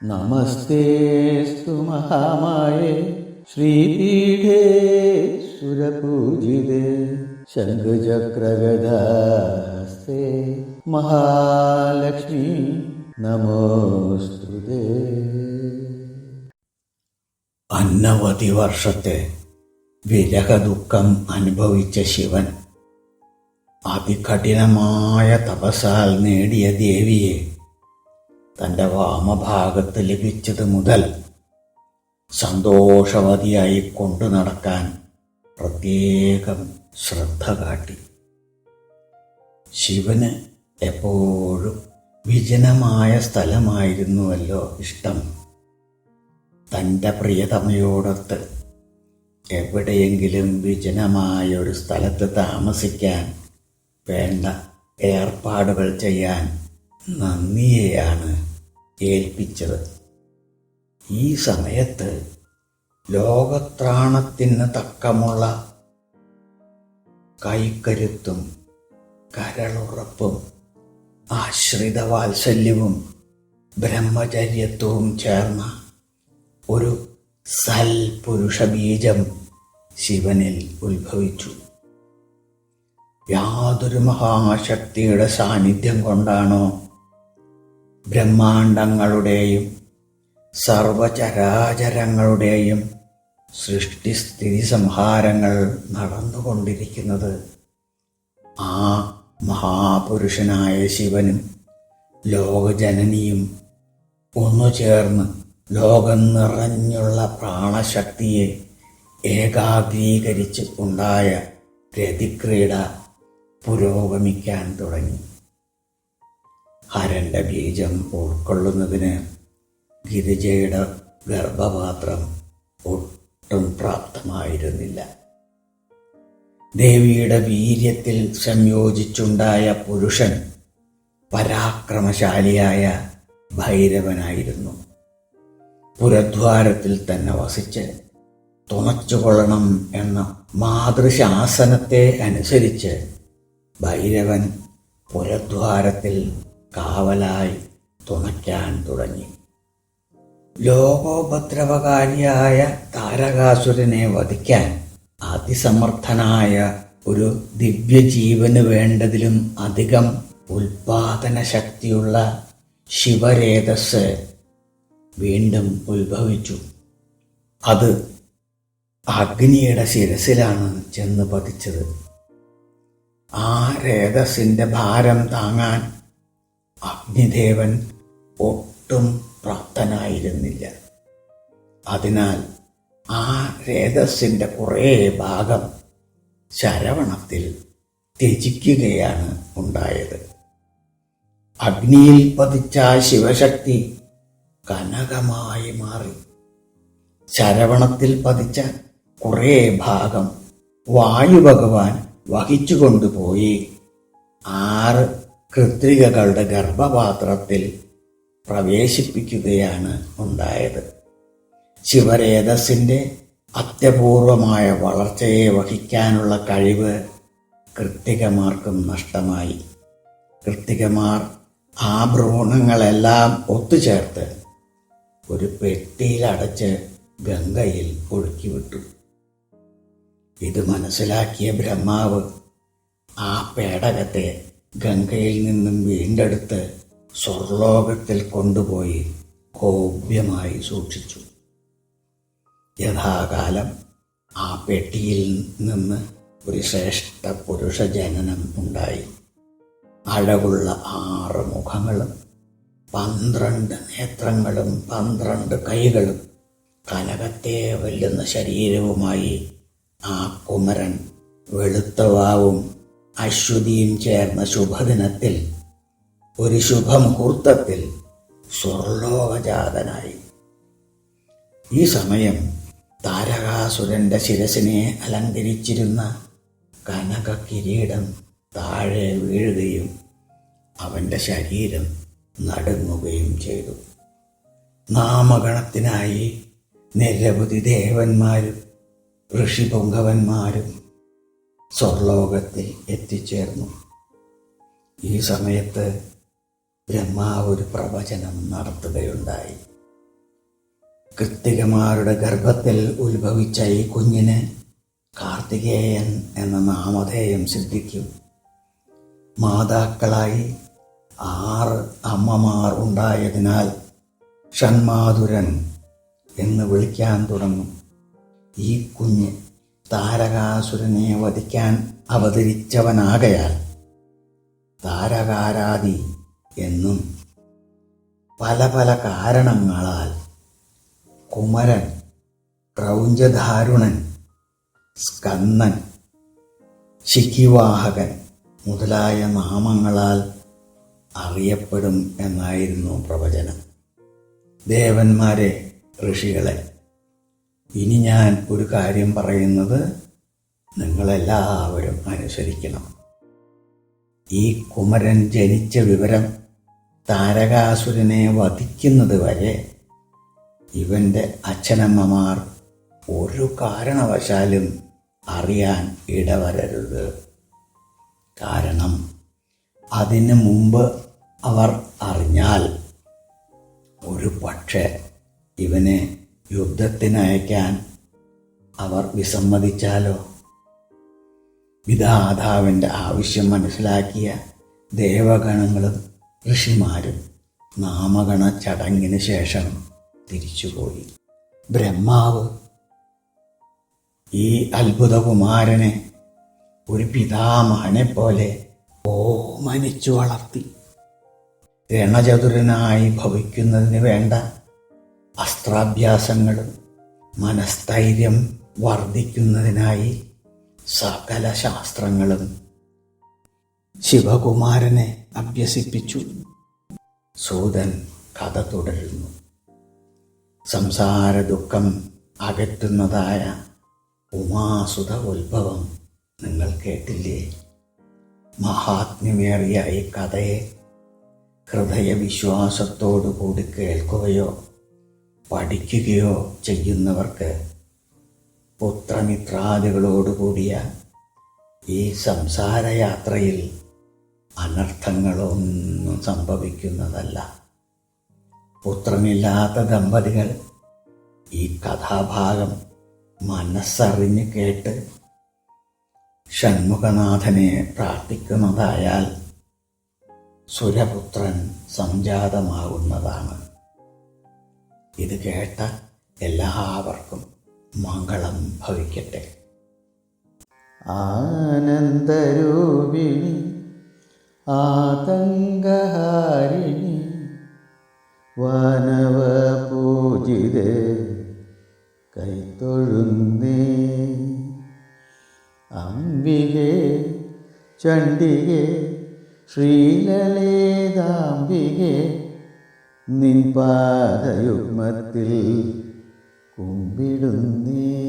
നമസ്തേസ്തു മഹാമായേ ശ്രീപീഠേ സുരപൂജിതേ ശംഖചക്രഗദാഹസ്തേ മഹാലക്ഷ്മി നമോസ്തുതേ. അനവധി വർഷത്തെ വിരഹദുഃഖം അനുഭവിച്ച ശിവൻ അതികഠിനമായ തപസ്സാൽ നേടിയ ദേവിയെ തൻ്റെ വാമഭാഗത്ത് ലഭിച്ചത് മുതൽ സന്തോഷവതിയായി കൊണ്ടു നടക്കാൻ പ്രത്യേകം ശ്രദ്ധ കാട്ടി. ശിവന് എപ്പോഴും വിജനമായ സ്ഥലമായിരുന്നുവല്ലോ ഇഷ്ടം. തൻ്റെ പ്രിയതമയോടൊത്ത് എവിടെയെങ്കിലും വിജനമായൊരു സ്ഥലത്ത് താമസിക്കാൻ വേണ്ട ഏർപ്പാടുകൾ ചെയ്യാൻ നന്ദിയെയാണ് ഏൽപ്പിച്ചത്. ഈ സമയത്ത് ലോകത്രാണത്തിന് തക്കമുള്ള കൈക്കരുത്തും കരളുറപ്പും ആശ്രിതവാത്സല്യവും ബ്രഹ്മചര്യത്വവും ചേർന്ന ഒരു സൽപുരുഷബീജം ശിവനിൽ ഉത്ഭവിച്ചു. യാതൊരു മഹാശക്തിയുടെ സാന്നിധ്യം കൊണ്ടാണോ ബ്രഹ്മാണ്ടങ്ങളുടെയും സർവചരാചരങ്ങളുടെയും സൃഷ്ടിസ്ഥിതി സംഹാരങ്ങൾ നടന്നുകൊണ്ടിരിക്കുന്നത്, ആ മഹാപുരുഷനായ ശിവനും ലോകജനനിയും ഒന്നു ചേർന്ന് ലോകം നിറഞ്ഞുള്ള പ്രാണശക്തിയെ ഏകാഗ്രീകരിച്ച് ഉണ്ടായ രതിക്രീഡ പുരോഗമിക്കാൻ തുടങ്ങി. ഹരന്റെ ബീജം ഉൾക്കൊള്ളുന്നതിന് ഗിരിജയുടെ ഗർഭപാത്രം ഒട്ടും പ്രാപ്തമായിരുന്നില്ല. ദേവിയുടെ വീര്യത്തിൽ സംയോജിച്ചുണ്ടായ പുരുഷൻ പരാക്രമശാലിയായ ഭൈരവനായിരുന്നു. പുരദ്വാരത്തിൽ തന്നെ വസിച്ച് തുണച്ചുകൊള്ളണം എന്ന മാതൃശാസനത്തെ അനുസരിച്ച് ഭൈരവൻ പുരദ്വാരത്തിൽ കാവലായി തുണയ്ക്കാൻ തുടങ്ങി. ലോകോപദ്രവകാരിയായ താരകാസുരനെ വധിക്കാൻ അതിസമർത്ഥനായ ഒരു ദിവ്യജീവന് വേണ്ടതിലും അധികം ഉൽപാദന ശക്തിയുള്ള ശിവരേതസ് വീണ്ടും ഉത്ഭവിച്ചു. അത് അഗ്നിയുടെ ശിരസിലാണ് ചെന്ന് പതിച്ചത്. ആ രേതസിന്റെ ഭാരം താങ്ങാൻ അഗ്നിദേവൻ ഒട്ടും പ്രാപ്തനായിരുന്നില്ല. അതിനാൽ ആ രേതസിന്റെ കുറേ ഭാഗം ശരവണത്തിൽ ത്യജിക്കുകയാണ് ഉണ്ടായത്. അഗ്നിയിൽ പതിച്ച ശിവശക്തി കനകമായി മാറി. ശരവണത്തിൽ പതിച്ച കുറേ ഭാഗം വായു ഭഗവാൻ വഹിച്ചുകൊണ്ടുപോയി 6 കൃത്രികകളുടെ ഗർഭപാത്രത്തിൽ പ്രവേശിപ്പിക്കുകയാണ് ഉണ്ടായത്. ശിവരേതസിന്റെ അത്യപൂർവമായ വളർച്ചയെ വഹിക്കാനുള്ള കഴിവ് കൃത്തികമാർക്കും നഷ്ടമായി. കൃത്തികമാർ ആ ഭ്രൂണങ്ങളെല്ലാം ഒത്തുചേർത്ത് ഒരു പെട്ടിയിലടച്ച് ഗംഗയിൽ ഒഴുക്കിവിട്ടു. ഇത് മനസ്സിലാക്കിയ ബ്രഹ്മാവ് ആ പേടകത്തെ ഗംഗയിൽ നിന്നും വീണ്ടെടുത്ത് സ്വർലോകത്തിൽ കൊണ്ടുപോയി ഭവ്യമായി സൂക്ഷിച്ചു. യഥാകാലം ആ പെട്ടിയിൽ നിന്ന് ഒരു ശ്രേഷ്ഠ പുരുഷ ജനനം ഉണ്ടായി. അഴകുള്ള 6 മുഖങ്ങളും 12 നേത്രങ്ങളും 12 കൈകളും കനകത്തെ വെല്ലുന്ന ശരീരവുമായി ആ കുമരൻ വെളുത്തവാവും അശ്വതിയും ചേർന്ന ശുഭദിനത്തിൽ ഒരു ശുഭമുഹൂർത്തത്തിൽ സ്വർലോകജാതനായി. ഈ സമയം താരകാസുരന്റെ ശിരസിനെ അലങ്കരിച്ചിരുന്ന കനക കിരീടം താഴെ വീഴുകയും അവന്റെ ശരീരം നടുങ്ങുകയും ചെയ്തു. നാമഗണത്തിനായി നിരവധി ദേവന്മാരും ഋഷിപുങ്കവന്മാരും സ്വർലോകത്തിൽ എത്തിച്ചേർന്നു. ഈ സമയത്ത് ബ്രഹ്മാവ് ഒരു പ്രവചനം നടത്തുകയുണ്ടായി. കൃത്തികമാരുടെ ഗർഭത്തിൽ ഉത്ഭവിച്ച ഈ കുഞ്ഞിന് കാർത്തികേയൻ എന്ന നാമധേയം സിദ്ധിക്കും. മാതാക്കളായി 6 അമ്മമാർ ഉണ്ടായതിനാൽ ഷൺമാതുരൻ എന്ന് വിളിക്കാൻ തുടങ്ങും. ഈ കുഞ്ഞ് താരകാസുരനെ വധിക്കാൻ അവതരിച്ചവനാകയാൽ താരകാരാതി എന്നും പല പല കാരണങ്ങളാൽ കുമരൻ, ക്രൗഞ്ചധാരുണൻ, സ്കന്ദൻ, ശിഖിവാഹകൻ മുതലായ നാമങ്ങളാൽ അറിയപ്പെടും എന്നായിരുന്നു പ്രവചനം. ദേവന്മാരെ, ഋഷികളെ, ഇനി ഞാൻ ഒരു കാര്യം പറയുന്നത് നിങ്ങളെല്ലാവരും അനുസരിക്കണം. ഈ കുമരൻ ജനിച്ച വിവരം താരകാസുരനെ വധിക്കുന്നത് വരെ ഇവൻ്റെ അച്ഛനമ്മമാർ ഒരു കാരണവശാലും അറിയാൻ ഇടവരരുത്. കാരണം അതിനു മുമ്പ് അവർ അറിഞ്ഞാൽ ഒരു പക്ഷേ ഇവനെ യുദ്ധത്തിനയക്കാൻ അവർ വിസമ്മതിച്ചാലോ? വിധാതാവിൻ്റെ ആവശ്യം മനസ്സിലാക്കിയ ദേവഗണങ്ങളും ഋഷിമാരും നാമഗണ ചടങ്ങിന് ശേഷം തിരിച്ചുപോയി. ബ്രഹ്മാവ് ഈ അത്ഭുതകുമാരനെ ഒരു പിതാമഹനെ പോലെ ഓമനിച്ചു വളർത്തി. രണചതുരനായി ഭവിക്കുന്നതിന് വേണ്ട അസ്ത്രാഭ്യാസങ്ങളും മനസ്ഥൈര്യം വർദ്ധിക്കുന്നതിനായി സകല ശാസ്ത്രങ്ങളും ശിവകുമാരനെ അഭ്യസിപ്പിച്ചു. സൂതൻ കഥ തുടരുന്നു. സംസാര ദുഃഖം അകറ്റുന്നതായ ഉമാസുത ഉത്ഭവം നിങ്ങൾ കേട്ടില്ലേ? മഹാത്മ്യമേറിയ ഈ കഥയെ ഹൃദയവിശ്വാസത്തോടു കൂടി കേൾക്കുകയോ പഠിക്കുകയോ ചെയ്യുന്നവർക്ക് പുത്രമിത്രാദികളോടുകൂടിയ ഈ സംസാരയാത്രയിൽ അനർത്ഥങ്ങളൊന്നും സംഭവിക്കുന്നതല്ല. പുത്രനില്ലാത്ത ദമ്പതികൾ ഈ കഥാഭാഗം മനസ്സറിഞ്ഞ് കേട്ട് ഷൺമുഖനാഥനെ പ്രാർത്ഥിക്കുന്നതായാൽ സുരപുത്രൻ സംജാതമാകുന്നതാണ്. ഇത് കേട്ട എല്ലാവർക്കും മംഗളം ഭവിക്കട്ടെ. ആനന്ദരൂപിണി ആതങ്കഹാരിണി വാനവപൂജിതേ കൈത്തൊഴുന്നേ. അംബികേ ചണ്ഡികേ ശ്രീലളിതാംബികേ നിൻ പാദയുഗ്മത്തിൽ കുമ്പിടുന്നേ.